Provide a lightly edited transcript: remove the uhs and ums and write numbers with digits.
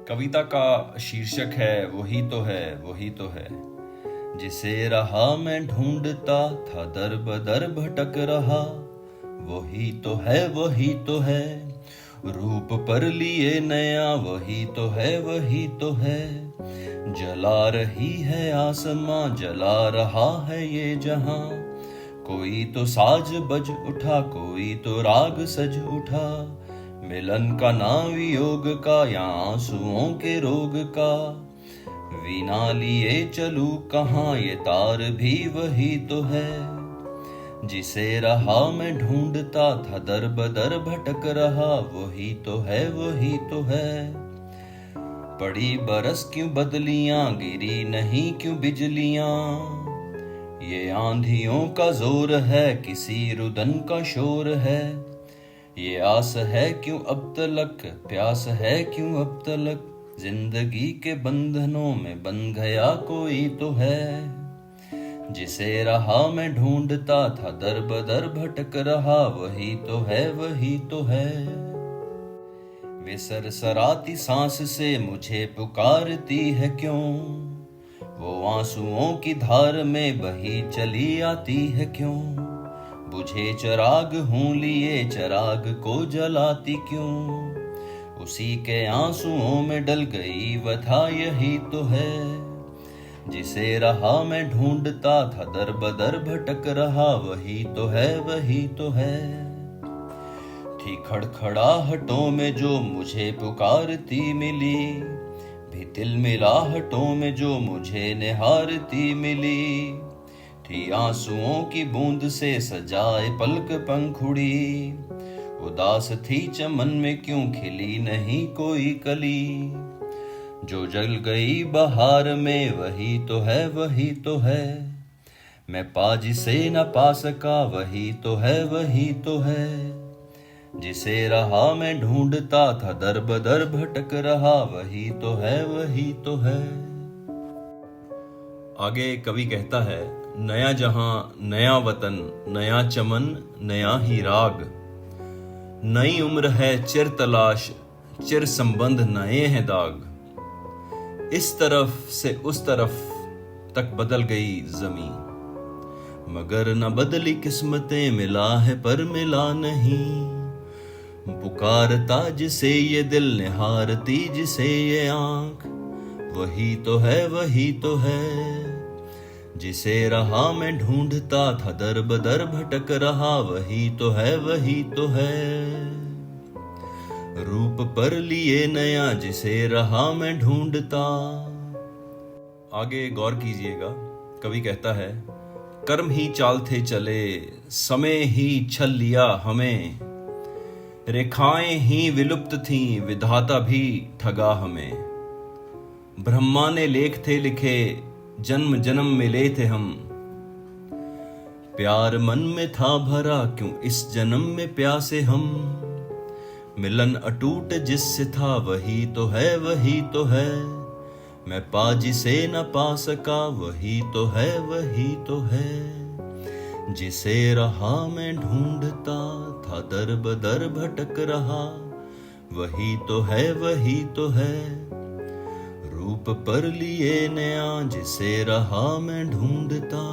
कविता का शीर्षक है वही तो है, वही तो है। जिसे रहा मैं ढूंढता था, दर बदर भटक रहा। वही तो है, वही तो है। रूप पर लिए नया, वही तो है, वही तो है। जला रही है आसमां, जला रहा है ये जहां। कोई तो साज बज उठा, कोई तो राग सज उठा। मिलन का ना वियोग का, या आंसुओं के रोग का। वीणा लिए चलूं कहाँ, ये तार भी वही तो है। जिसे रहा मैं ढूंढता था, दर बदर भटक रहा। वही तो है, वही तो है। पड़ी बरस क्यों बदलियां, गिरी नहीं क्यों बिजलियां। ये आंधियों का जोर है, किसी रुदन का शोर है। ये आस है क्यों अब तलक, प्यास है क्यों अब तलक। जिंदगी के बंधनों में बंध गया कोई तो है। जिसे रहा मैं ढूंढता था, दर बदर भटक रहा। वही तो है, वही तो है। वे सरसराती सांस से मुझे पुकारती है क्यों। वो आंसुओं की धार में बही चली आती है क्यों। बुझे चिराग हूँ लिए, चिराग को जलाती क्यों। उसी के आंसुओं में डल गई वथा, यही तो है। जिसे रहा मैं ढूंढता था, दर बदर भटक रहा। वही तो है, वही तो है। थी खड़खड़ाहटों में जो मुझे पुकारती मिली, भी तिल मिलाहटों में जो मुझे निहारती मिली। थी आंसुओं की बूंद से सजाए पलक पंखुड़ी। उदास थी चमन में क्यों खिली नहीं कोई कली। जो जल गई बहार में, वही तो है, वही तो है। मैं पा जिसे न पा सका, वही तो है, वही तो है। जिसे रहा मैं ढूंढता था, दर बदर भटक रहा। वही तो है, वही तो है। आगे कवि कहता है, नया जहां, नया वतन, नया चमन, नया ही राग। नई उम्र है चिर तलाश, चिर संबंध नए हैं दाग। इस तरफ से उस तरफ तक बदल गई जमीन, मगर न बदली किस्मतें। मिला है पर मिला नहीं। पुकारता जिसे ये दिल, निहारती जिसे ये आंख। वही तो है, वही तो है। जिसे रहा मैं ढूंढता था, दर बदर भटक रहा। वही तो है, वही तो है। रूप पर लिए नया, जिसे रहा मैं ढूंढता। आगे गौर कीजिएगा, कवि कहता है, कर्म ही चाल थे चले, समय ही छल लिया हमें। रेखाएं ही विलुप्त थीं, विधाता भी ठगा हमें। ब्रह्मा ने लेख थे लिखे, जन्म जन्म मिले थे हम। प्यार मन में था भरा, क्यों इस जन्म में प्यासे हम। मिलन अटूट जिससे था, वही तो है, वही तो है। मैं पा जिसे न पा सका, वही तो है, वही तो है। जिसे रहा मैं ढूंढता था, दर बदर भटक रहा। वही तो है, वही तो है। रूप पर लिए नया, जिसे रहा मैं ढूंढता।